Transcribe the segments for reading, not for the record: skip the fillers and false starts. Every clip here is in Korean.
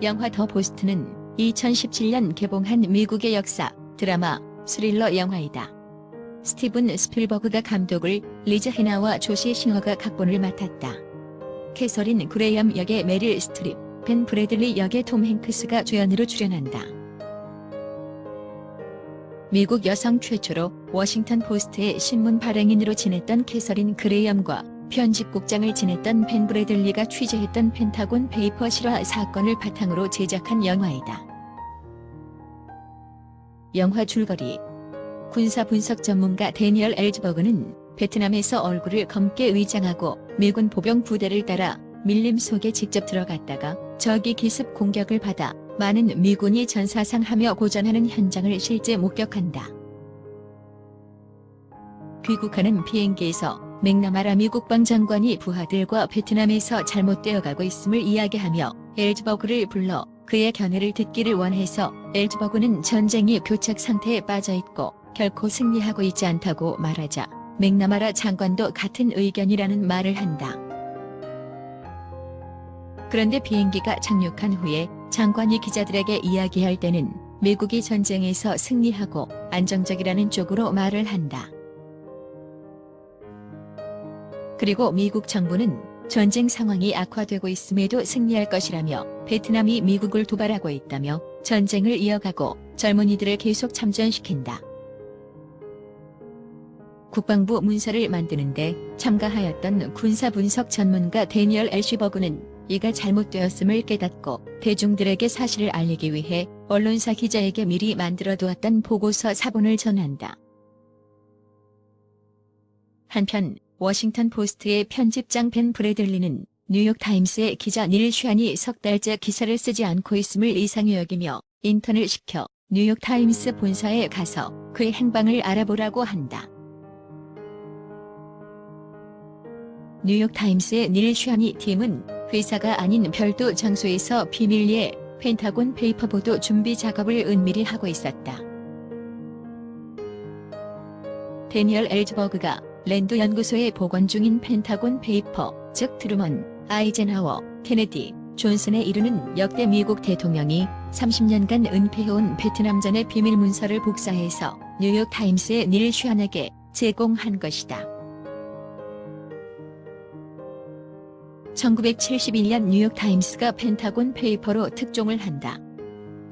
영화 더 포스트는 2017년 개봉한 미국의 역사, 드라마, 스릴러 영화이다. 스티븐 스필버그가 감독을, 리즈 헤나와 조시 싱어가 각본을 맡았다. 캐서린 그레이엄 역의 메릴 스트립, 벤 브래들리 역의 톰 행크스가 주연으로 출연한다. 미국 여성 최초로 워싱턴 포스트의 신문 발행인으로 지냈던 캐서린 그레이엄과 편집국장을 지냈던 벤 브래들리가 취재했던 펜타곤 페이퍼 실화 사건을 바탕으로 제작한 영화이다. 영화 줄거리. 군사 분석 전문가 데니얼 엘즈버그는 베트남에서 얼굴을 검게 위장하고 미군 보병 부대를 따라 밀림 속에 직접 들어갔다가 적이 기습 공격을 받아 많은 미군이 전사상하며 고전하는 현장을 실제 목격한다. 귀국하는 비행기에서 맥나마라 미국 방장관이 부하들과 베트남에서 잘못되어가고 있음을 이야기하며 엘즈버그를 불러 그의 견해를 듣기를 원해서 엘즈버그는 전쟁이 교착 상태에 빠져있고 결코 승리하고 있지 않다고 말하자 맥나마라 장관도 같은 의견이라는 말을 한다. 그런데 비행기가 착륙한 후에 장관이 기자들에게 이야기할 때는 미국이 전쟁에서 승리하고 안정적이라는 쪽으로 말을 한다. 그리고 미국 정부는 전쟁 상황이 악화되고 있음에도 승리할 것이라며 베트남이 미국을 도발하고 있다며 전쟁을 이어가고 젊은이들을 계속 참전시킨다. 국방부 문서를 만드는데 참가하였던 군사분석 전문가 데니얼 엘시버그는 이가 잘못되었음을 깨닫고 대중들에게 사실을 알리기 위해 언론사 기자에게 미리 만들어두었던 보고서 사본을 전한다. 한편 워싱턴 포스트의 편집장 벤 브래들리는 뉴욕타임스의 기자 닐 슈안이 석 달째 기사를 쓰지 않고 있음을 이상히 여기며 인턴을 시켜 뉴욕타임스 본사에 가서 그의 행방을 알아보라고 한다. 뉴욕타임스의 닐 슈안이 팀은 회사가 아닌 별도 장소에서 비밀리에 펜타곤 페이퍼 보도 준비 작업을 은밀히 하고 있었다. 데니얼 엘즈버그가 랜드 연구소에 보관 중인 펜타곤 페이퍼, 즉 트루먼, 아이젠하워, 케네디, 존슨에 이르는 역대 미국 대통령이 30년간 은폐해온 베트남전의 비밀 문서를 복사해서 뉴욕타임스의 닐 슈안에게 제공한 것이다. 1971년 뉴욕타임스가 펜타곤 페이퍼로 특종을 한다.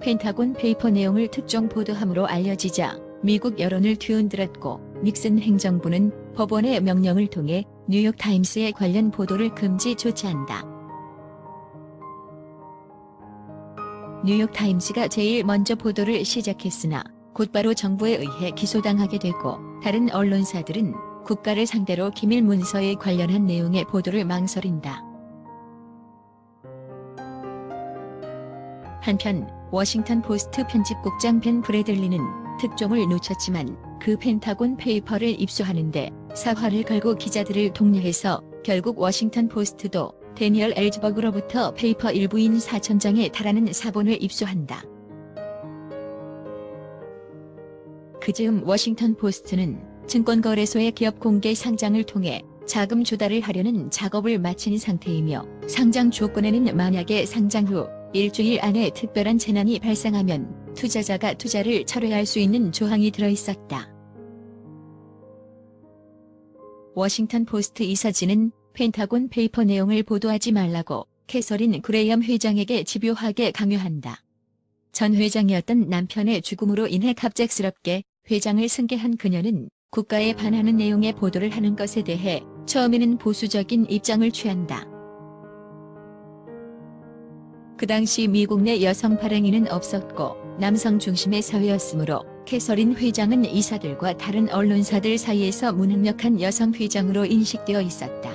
펜타곤 페이퍼 내용을 특종 보도함으로 알려지자 미국 여론을 뒤흔들었고 닉슨 행정부는 법원의 명령을 통해 뉴욕타임스의 관련 보도를 금지 조치한다. 뉴욕타임스가 제일 먼저 보도를 시작했으나 곧바로 정부에 의해 기소당하게 되고 다른 언론사들은 국가를 상대로 기밀 문서에 관련한 내용의 보도를 망설인다. 한편 워싱턴 포스트 편집국장 벤 브래들리는 특종을 놓쳤지만 그 펜타곤 페이퍼를 입수하는데 사활을 걸고 기자들을 독려해서 결국 워싱턴 포스트도 데니얼 엘즈버그로부터 페이퍼 일부인 4,000장에 달하는 사본을 입수한다. 그즈음 워싱턴 포스트는 증권거래소의 기업 공개 상장을 통해 자금 조달을 하려는 작업을 마친 상태이며 상장 조건에는 만약에 상장 후 일주일 안에 특별한 재난이 발생하면 투자자가 투자를 철회할 수 있는 조항이 들어있었다. 워싱턴 포스트 이사진은 펜타곤 페이퍼 내용을 보도하지 말라고 캐서린 그레이엄 회장에게 집요하게 강요한다. 전 회장이었던 남편의 죽음으로 인해 갑작스럽게 회장을 승계한 그녀는 국가에 반하는 내용의 보도를 하는 것에 대해 처음에는 보수적인 입장을 취한다. 그 당시 미국 내 여성 발행인은 없었고 남성 중심의 사회였으므로 캐서린 회장은 이사들과 다른 언론사들 사이에서 무능력한 여성 회장으로 인식되어 있었다.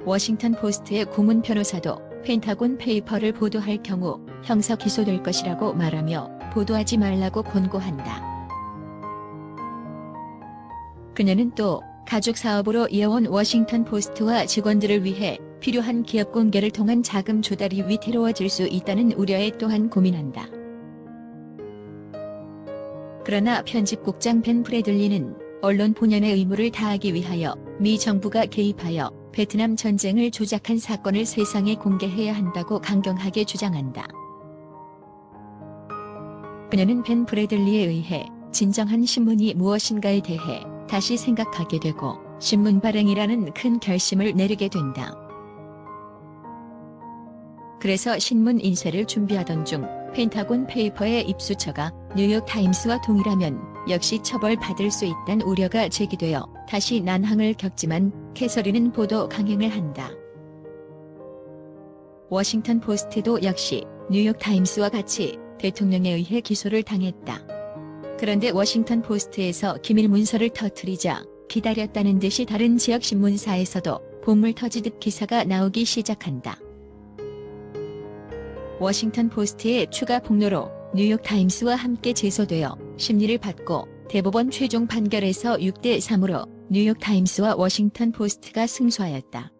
워싱턴 포스트의 고문 변호사도 펜타곤 페이퍼를 보도할 경우 형사 기소될 것이라고 말하며 보도하지 말라고 권고한다. 그녀는 또 가족 사업으로 이어온 워싱턴 포스트와 직원들을 위해 필요한 기업 공개를 통한 자금 조달이 위태로워질 수 있다는 우려에 또한 고민한다. 그러나 편집국장 벤 브래들리는 언론 본연의 의무를 다하기 위하여 미 정부가 개입하여 베트남 전쟁을 조작한 사건을 세상에 공개해야 한다고 강경하게 주장한다. 그녀는 벤 브래들리에 의해 진정한 신문이 무엇인가에 대해 다시 생각하게 되고 신문 발행이라는 큰 결심을 내리게 된다. 그래서 신문 인쇄를 준비하던 중 펜타곤 페이퍼의 입수처가 뉴욕타임스와 동일하면 역시 처벌받을 수 있다는 우려가 제기되어 다시 난항을 겪지만 캐서린은 보도 강행을 한다. 워싱턴 포스트도 역시 뉴욕타임스와 같이 대통령에 의해 기소를 당했다. 그런데 워싱턴 포스트에서 기밀 문서를 터뜨리자 기다렸다는 듯이 다른 지역 신문사에서도 보물 터지듯 기사가 나오기 시작한다. 워싱턴 포스트의 추가 폭로로 뉴욕타임스와 함께 제소되어 심리를 받고 대법원 최종 판결에서 6대3으로 뉴욕타임스와 워싱턴 포스트가 승소하였다.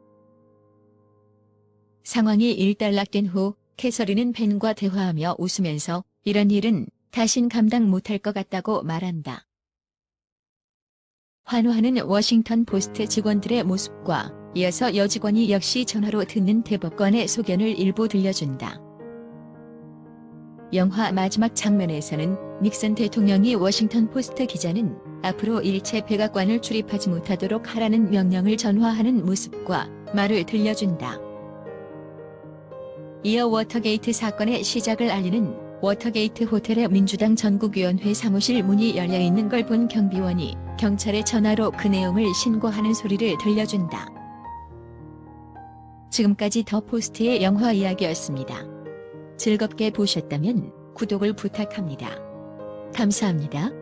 상황이 일단락된 후 캐서린은 벤과 대화하며 웃으면서 이런 일은 다신 감당 못할 것 같다고 말한다. 환호하는 워싱턴 포스트 직원들의 모습과 이어서 여직원이 역시 전화로 듣는 대법관의 소견을 일부 들려준다. 영화 마지막 장면에서는 닉슨 대통령이 워싱턴 포스트 기자는 앞으로 일체 백악관을 출입하지 못하도록 하라는 명령을 전화하는 모습과 말을 들려준다. 이어 워터게이트 사건의 시작을 알리는 워터게이트 호텔의 민주당 전국위원회 사무실 문이 열려있는 걸 본 경비원이 경찰에 전화로 그 내용을 신고하는 소리를 들려준다. 지금까지 더 포스트의 영화 이야기였습니다. 즐겁게 보셨다면 구독을 부탁합니다. 감사합니다.